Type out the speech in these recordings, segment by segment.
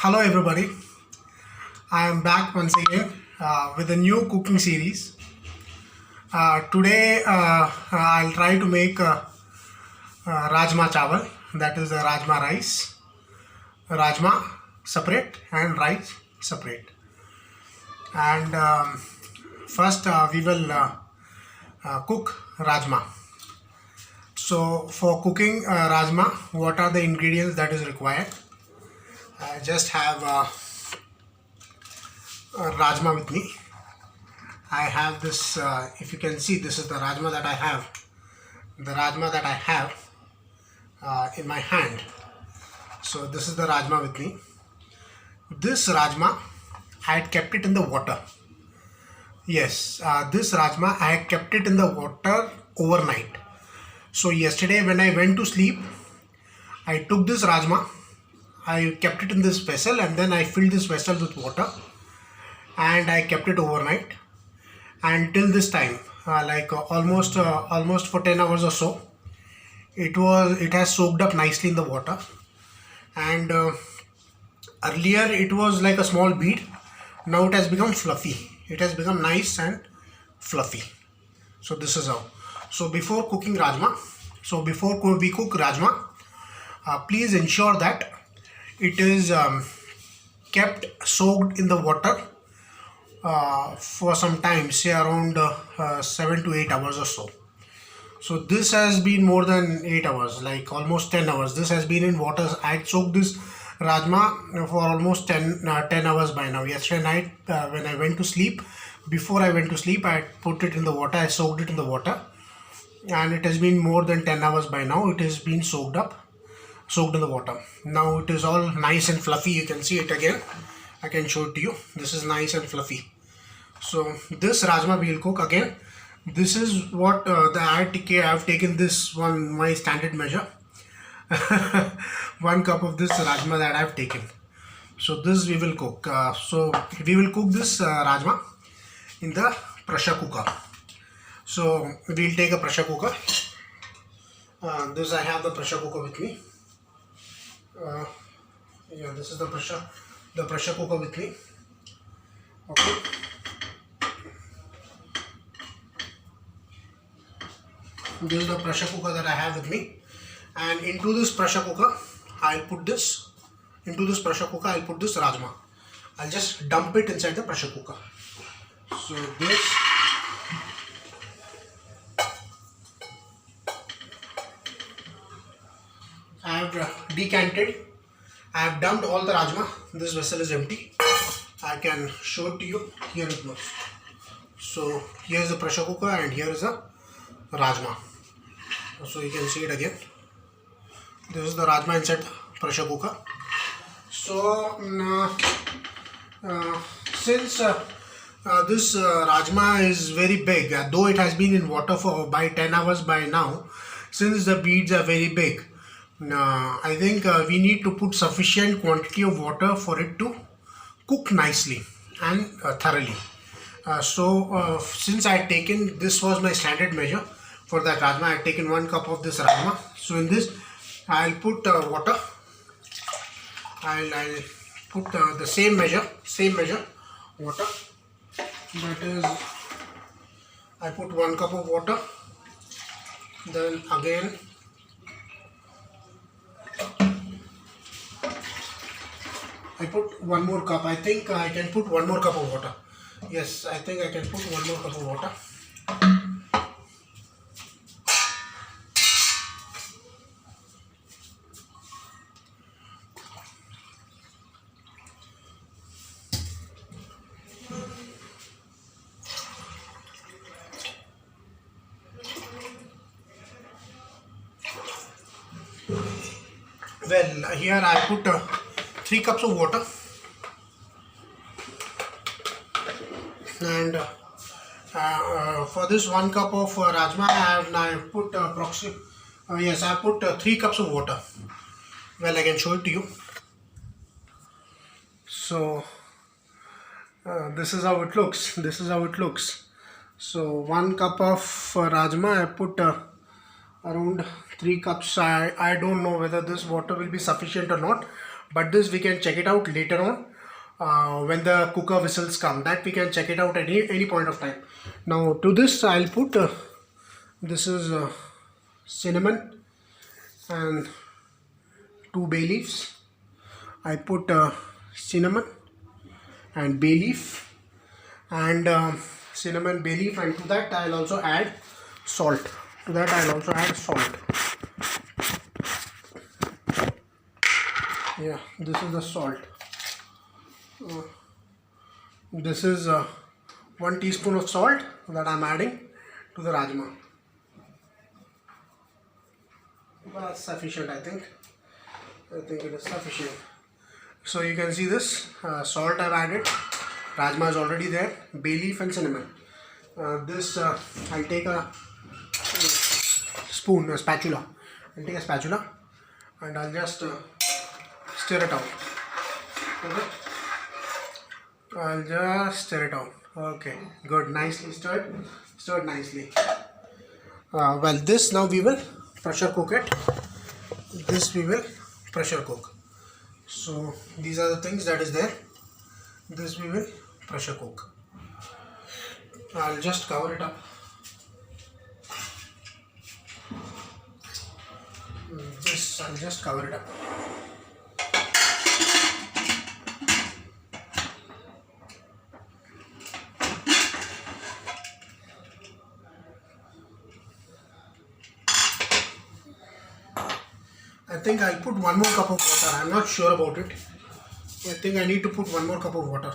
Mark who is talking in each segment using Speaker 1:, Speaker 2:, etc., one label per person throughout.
Speaker 1: Hello everybody, I am back once again with a new cooking series. Today I'll try to make Rajma Chawal, that is Rajma rice, Rajma separate and rice separate. And first we will cook Rajma. So for cooking Rajma, what are the ingredients that is required? I just have Rajma with me. I have this, if you can see, this is the Rajma that I have. The Rajma that I have in my hand. So this is the Rajma with me. This Rajma, I had kept it in the water. Yes, this Rajma, I had kept it in the water overnight. So yesterday when I went to sleep, I took this Rajma, I kept it in this vessel and then I filled this vessel with water and I kept it overnight. And till this time, almost for 10 hours or so, it has soaked up nicely in the water. And earlier it was like a small bead. Now it has become fluffy. It has become nice and fluffy. So this is how. So before we cook Rajma, please ensure that it is kept soaked in the water for some time, say around 7 to 8 hours or so. So this has been more than 8 hours, like almost 10 hours. This has been in water. I soaked this Rajma for almost 10 hours by now. Yesterday night when I went to sleep, before I went to sleep, I put it in the water. I soaked it in the water and it has been more than 10 hours by now. It has been soaked in the water. Now it is all nice and fluffy. You can see it again. I can show it to you. This is nice and fluffy. So this Rajma we will cook again. This is what I have taken this one, my standard measure. 1 cup of this Rajma that I have taken. So this we will cook. So we will cook this Rajma in the pressure cooker. So we will take a pressure cooker. This I have the pressure cooker with me. Yeah, this is the pressure cooker with me. Okay. This is the pressure cooker that I have with me, and into this pressure cooker I'll put this Rajma. I'll just dump it inside the pressure cooker. So this, I have decanted, I have dumped all the Rajma. This vessel is empty. I can show it to you. Here it goes. So here is the pressure cooker and here is the Rajma. So you can see it again. This is the Rajma inside the pressure cooker. So since this Rajma is very big, though it has been in water for by 10 hours by now, since the beads are very big, I think we need to put sufficient quantity of water for it to cook nicely and thoroughly. Since I had taken, this was my standard measure for that Rajma, I had taken 1 cup of this Rajma. So in this I'll put water. I'll put the same measure water. That is, I put 1 cup of water. Then again I put 1 more cup. I think I can put 1 more cup of water. Yes, I think I can put 1 more cup of water. Well, here I put 3 cups of water, and for this 1 cup of Rajma I put I put 3 cups of water. Well, I can show it to you. So this is how it looks. So 1 cup of Rajma I put around 3 cups. I don't know whether this water will be sufficient or not, but this we can check it out later on when the cooker whistles come. That we can check it out at any point of time. Now to this I'll put this is cinnamon and 2 bay leaves. I put cinnamon and bay leaf and cinnamon, bay leaf, and to that I'll also add salt. To that I'll also add salt. Yeah, this is the salt. This is 1 teaspoon of salt that I'm adding to the rajma. That's sufficient, I think. I think it is sufficient. So you can see this salt I've added. Rajma is already there. Bay leaf and cinnamon. This I'll take a spoon, a spatula. I'll take a spatula and I'll just stir it out. Okay. I'll just stir it out. Okay, good, nicely stirred nicely. Well, this now we will pressure cook it. This we will pressure cook. So these are the things that is there. This we will pressure cook. I'll just cover it up. This I'll just cover it up. I think I'll put 1 more cup of water. I'm not sure about it. I think I need to put 1 more cup of water.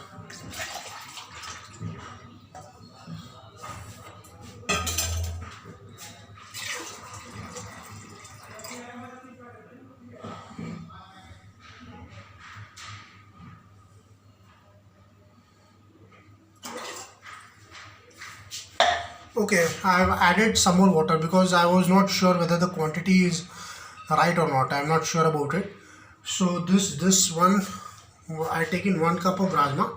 Speaker 1: Okay, I've added some more water because I was not sure whether the quantity is right or not. I'm not sure about it. So this one I taken 1 cup of rajma,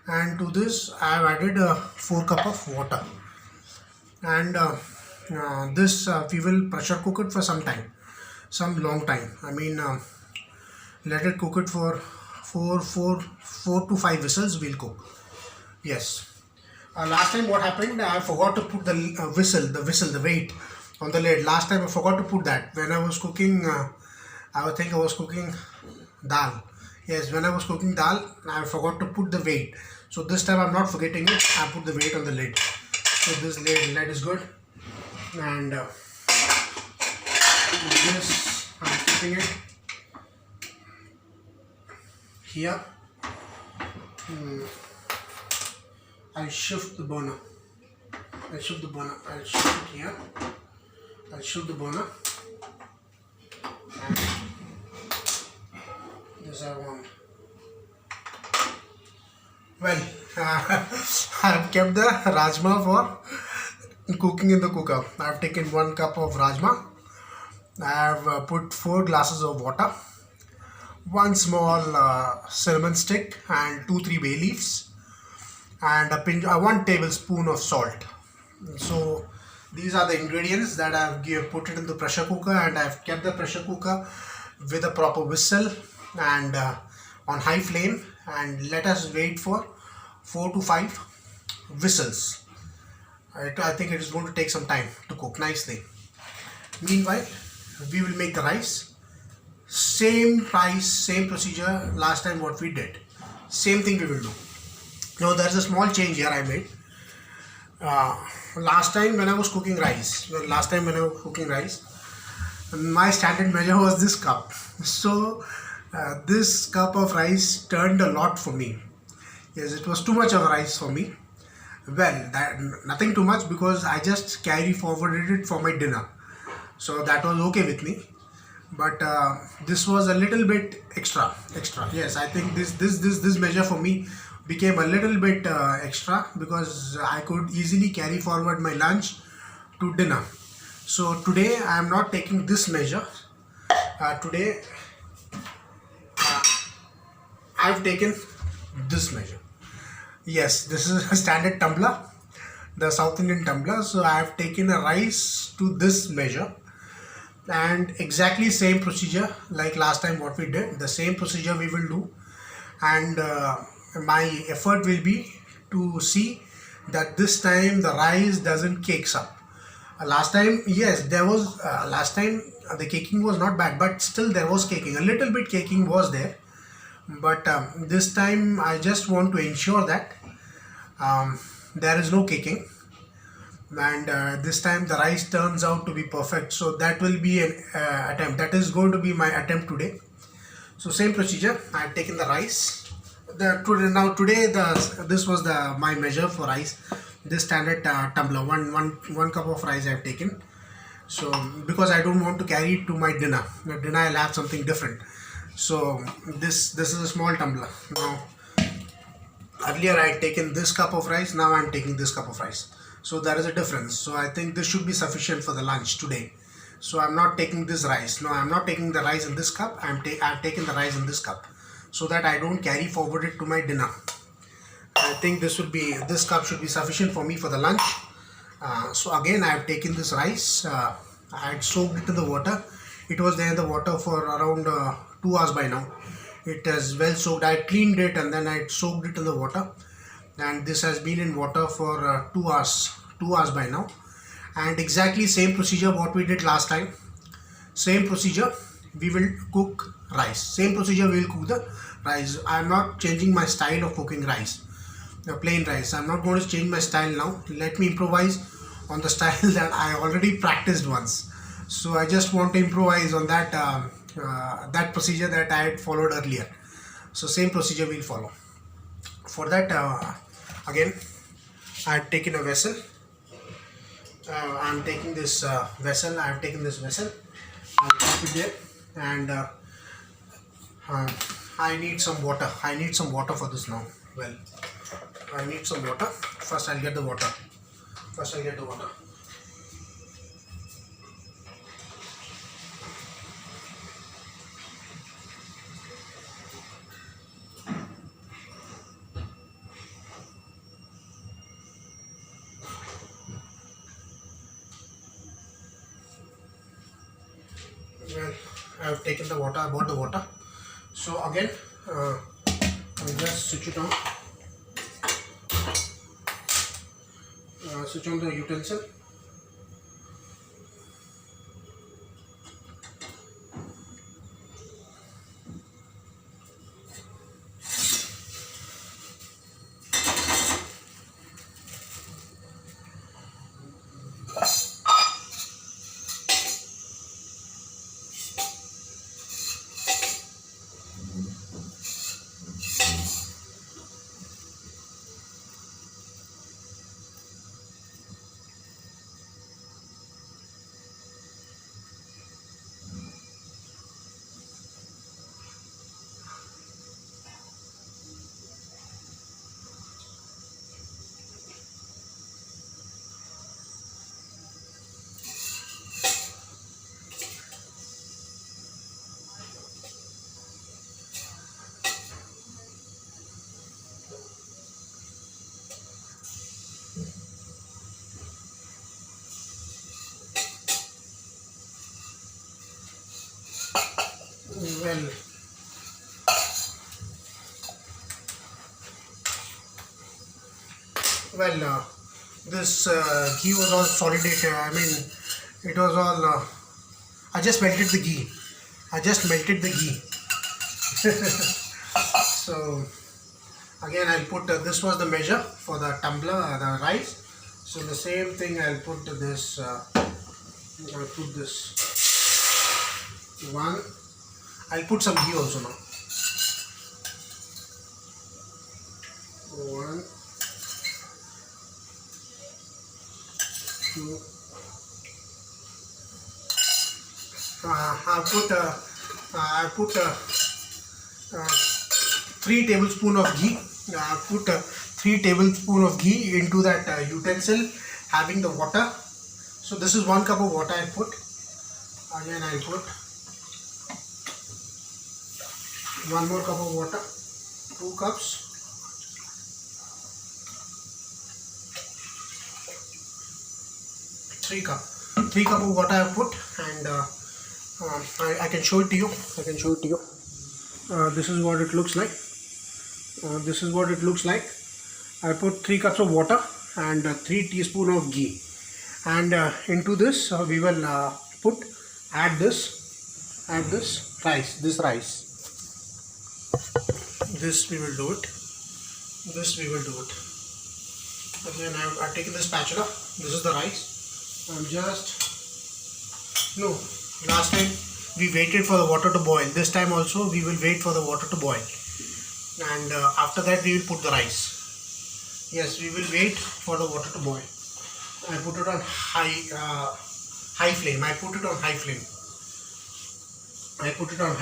Speaker 1: and to this I have added 4 cup of water, and this we will pressure cook it for some time, some long time. I mean, let it cook it for 4 to 5 whistles. We'll cook. Yes. Last time what happened, I forgot to put the the weight on the lid. Last time I forgot to put that when I was cooking. I think I was cooking dal. Yes, when I was cooking dal, I forgot to put the weight. So this time I'm not forgetting it. I put the weight on the lid. So this lid is good, and this I'm keeping it here. I'll shift the burner. I'll shift it here. I'll shift the burner. And this I want. Well, I've kept the rajma for cooking in the cooker. I've taken 1 cup of rajma. I've put 4 glasses of water, 1 small cinnamon stick, and 2-3 bay leaves, and 1 tablespoon of salt. So these are the ingredients that I've put it in the pressure cooker, and I've kept the pressure cooker with a proper whistle and on high flame, and let us wait for 4 to 5 whistles. I think it is going to take some time to cook nicely. Meanwhile, we will make the rice. Same rice, same procedure last time what we did. Same thing we will do. Now there is a small change here I made. Last time when I was cooking rice, my standard measure was this cup. So this cup of rice turned a lot for me. Yes, it was too much of rice for me. Well, nothing too much, because I just carry forwarded it for my dinner. So that was okay with me. But this was a little bit extra. Yes, I think this measure for me became a little bit extra, because I could easily carry forward my lunch to dinner. So today I am not taking this measure. Today I've taken this measure. Yes, this is a standard tumbler, the South Indian tumbler. So I have taken a rice to this measure, and exactly same procedure like last time what we did. The same procedure we will do, and my effort will be to see that this time the rice doesn't cakes up. Last time, yes, there was last time the caking was not bad, but still there was caking, a little bit caking was there. But this time I just want to ensure that there is no caking, and this time the rice turns out to be perfect. So that will be an attempt, that is going to be my attempt today. So same procedure, I have taken the rice. Today this was the my measure for rice. This standard tumbler, one cup of rice I have taken. So because I don't want to carry it to my dinner. The dinner I'll have something different. So this is a small tumbler. Now earlier I had taken this cup of rice, now I'm taking this cup of rice. So there is a difference. So I think this should be sufficient for the lunch today. So I'm not taking this rice. No, I'm not taking the rice in this cup. I've taken the rice in this cup, so that I don't carry forward it to my dinner. I think this cup should be sufficient for me for the lunch. So again I have taken this rice. I had soaked it in the water. It was there in the water for around 2 hours by now. It is well soaked. I cleaned it and then I soaked it in the water, and this has been in water for 2 hours by now. And exactly same procedure what we did last time. Same procedure we will cook rice. Same procedure we will cook the rice. I am not changing my style of cooking rice. The plain rice, I'm not going to change my style now. Let me improvise on the style that I already practiced once. So I just want to improvise on that that procedure that I had followed earlier. So same procedure we'll follow. For that, again I have taken a vessel. I'm taking this vessel. I have taken this vessel. I'll keep it there, and I need some water. I need some water for this now. Well, I need some water. First, I'll get the water. First, I'll get the water. Well, I have taken the water. I bought the water. So again, I'll just switch it on. Switch on the utensil. Well, this ghee was all solidated. I mean, it was all. I just melted the ghee. I just melted the ghee. So again, I'll put this was the measure for the tumbler, the rice. So the same thing I'll put this. I'll put this one. I'll put some ghee also now. 1, 2. I put 3 tablespoons of ghee. Put 3 tablespoons of ghee into that utensil having the water. So this is 1 cup of water I put. Again I put 1 more cup of water. 2 cups. 3 cup of water I put, and I can show it to you. This is what it looks like. I put 3 cups of water and 3 teaspoons of ghee, and into this we will add this rice. This we will do it. Again, I've taken this spatula. This is the rice. I'm just last time we waited for the water to boil. This time also we will wait for the water to boil, and after that we will put the rice. Yes, we will wait for the water to boil. I put it on high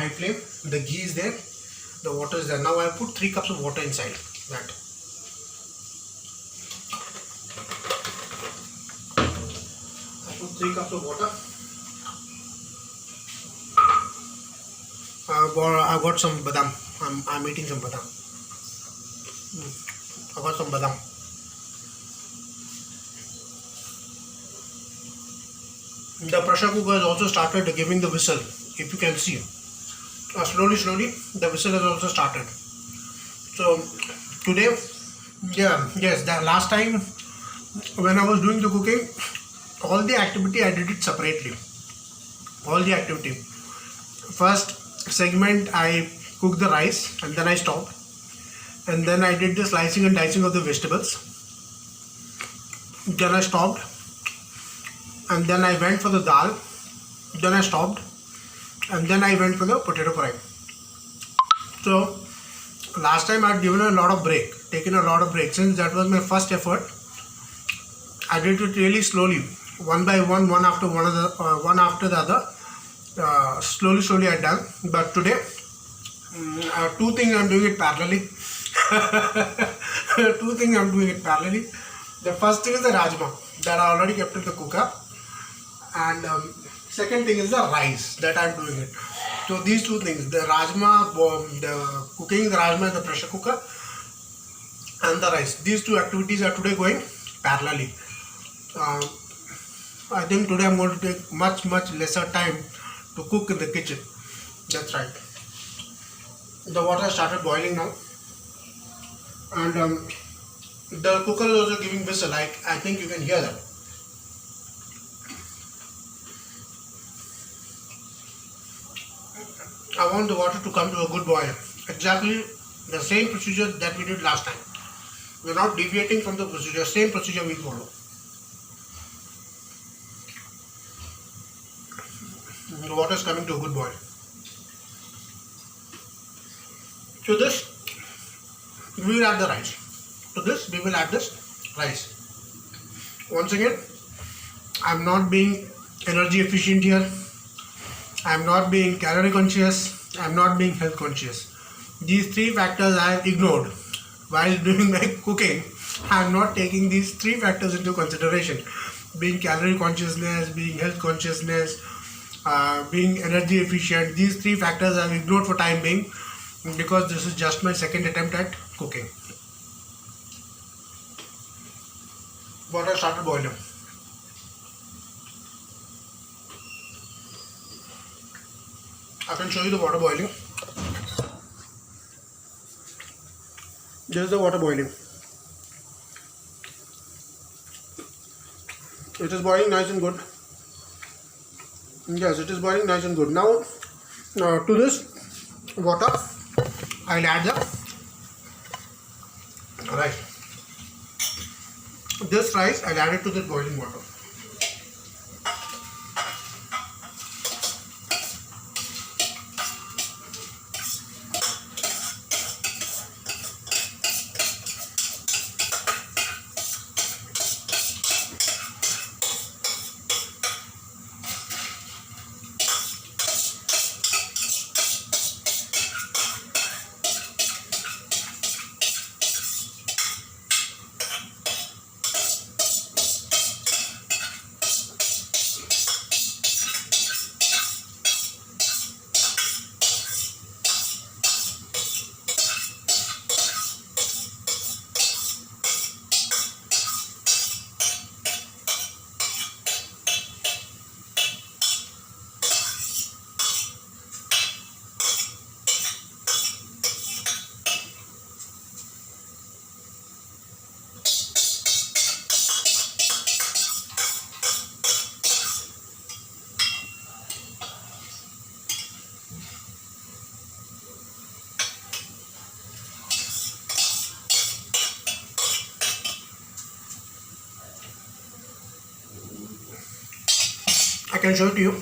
Speaker 1: flame. The ghee is there, the water is there. Now I put 3 cups of water inside that. I put 3 cups of water. I got some badam. I'm eating some badam. I got some badam. The pressure cooker has also started giving the whistle. If you can see, slowly the whistle has also started. So today, the last time when I was doing the cooking, all the activity I did it separately. First segment I cooked the rice and then I stopped, and then I did the slicing and dicing of the vegetables. Then I stopped, and then I went for the dal. Then I stopped, and then I went for the potato fry. So last time I had taken a lot of break. Since that was my first effort, I did it really slowly, one by one, one after the other. Slowly I done. But today, 2 things I'm doing it parallelly. The first thing is the rajma that I already kept in the cooker, and second thing is the rice that I'm doing it. So these 2 things, the rajma, cooking the rajma in the pressure cooker, and the rice, these 2 activities are today going parallelly. I think today I'm going to take much lesser time to cook in the kitchen. That's right. The water started boiling now, and the cooker is also giving whistle. I think you can hear that. I want the water to come to a good boil. Exactly the same procedure that we did last time. We're not deviating from the procedure. Same procedure we follow. The water is coming to a good boil. To this, we will add the rice. Once again, I'm not being energy efficient here. I'm not being calorie conscious. I'm not being health conscious. These 3 factors I have ignored while doing my cooking. I'm not taking these 3 factors into consideration. Being calorie consciousness, being health consciousness, being energy efficient. These 3 factors I have ignored for time being, because this is just my second attempt at cooking. Water started boiling. I can show you the water boiling. This is the water boiling. It is boiling nice and good. Yes, it is boiling nice and good. Now, to this water, I'll add the rice. This rice, I'll add it to the boiling water. can show it to you.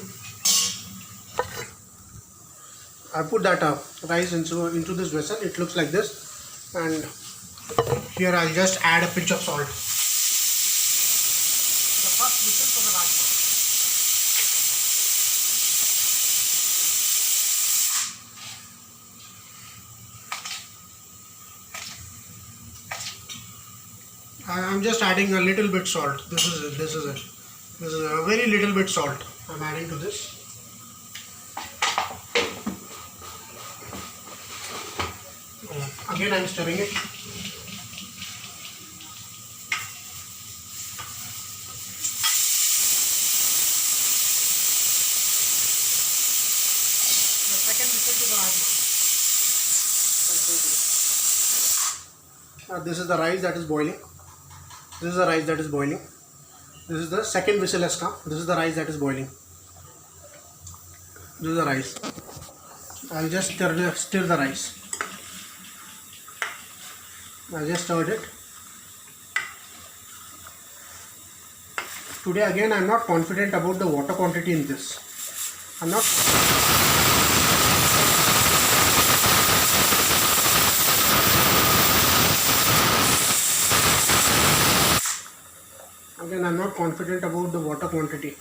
Speaker 1: I put that rice into this vessel. It looks like this, and here I'll just add a pinch of salt. The first whistle for the rajma. I'm just adding a little bit salt. This is it. This is it. This is a very little bit salt I'm adding to this. Again, I'm stirring it. The second whistle to the rajma. This is the rice that is boiling. This is the rice that is boiling. This is the second whistle has come. This is the rice that is boiling. This is the rice. I'll just stir the rice. I just stirred it. Today again I'm not confident about the water quantity in this. I'm not. Again, I'm not confident about the water quantity.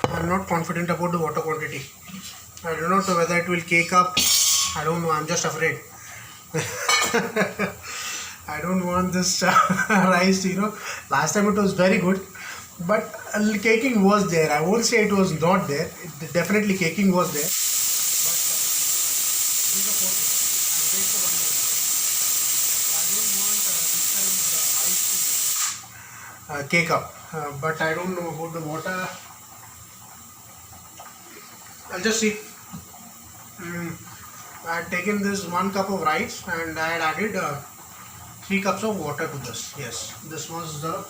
Speaker 1: I'm not confident about the water quantity. I do not know whether it will cake up. I don't know. I'm just afraid. I don't want this rice, last time it was very good, but caking was there. I won't say it was not there. Definitely caking was there. But this is a photo. I'll wait for 1 minute. I don't want this time the rice to cake up, but I don't know about the water. I'll just see. I had taken this 1 cup of rice and I had added 3 cups of water to this. Yes, this was the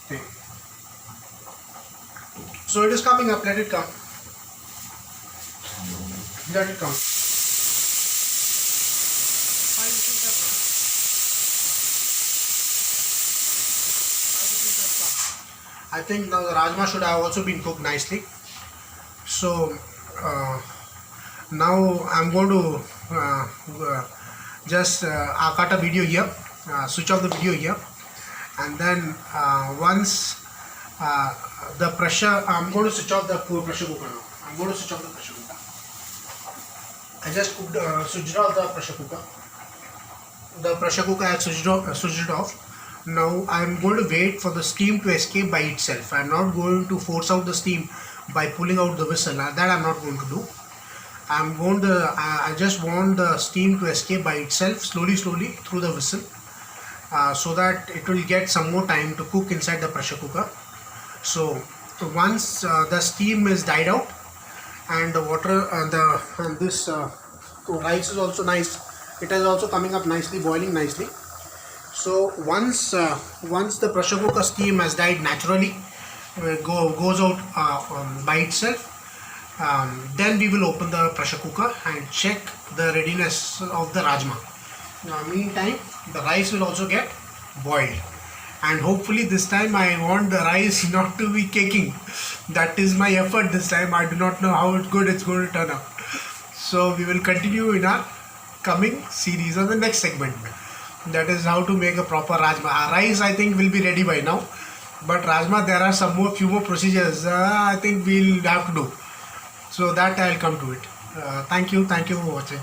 Speaker 1: thing. So it is coming up. Let it come. Let it come. I think now the rajma should have also been cooked nicely. So now I'm going to just cut a video here, switch off the video here, and then once the pressure, I'm going to switch off the pressure cooker now. I'm going to switch off the pressure cooker. I just switched off the pressure cooker. The pressure cooker I switched it off. Now I'm going to wait for the steam to escape by itself. I'm not going to force out the steam by pulling out the whistle. That I'm not going to do. I just want the steam to escape by itself slowly through the whistle, so that it will get some more time to cook inside the pressure cooker. So once the steam is died out and the water and this rice is also nice, it is also coming up nicely, boiling nicely. So once the pressure cooker steam has died naturally, goes out by itself, then we will open the pressure cooker and check the readiness of the rajma. Meantime, the rice will also get boiled, and hopefully this time I want the rice not to be caking. That is my effort this time. I do not know how good it's going to turn out. So we will continue in our coming series on the next segment. That is how to make a proper rajma. Rice I think will be ready by now, but rajma there are few more procedures I think we'll have to do. So that I'll come to it. Thank you for watching.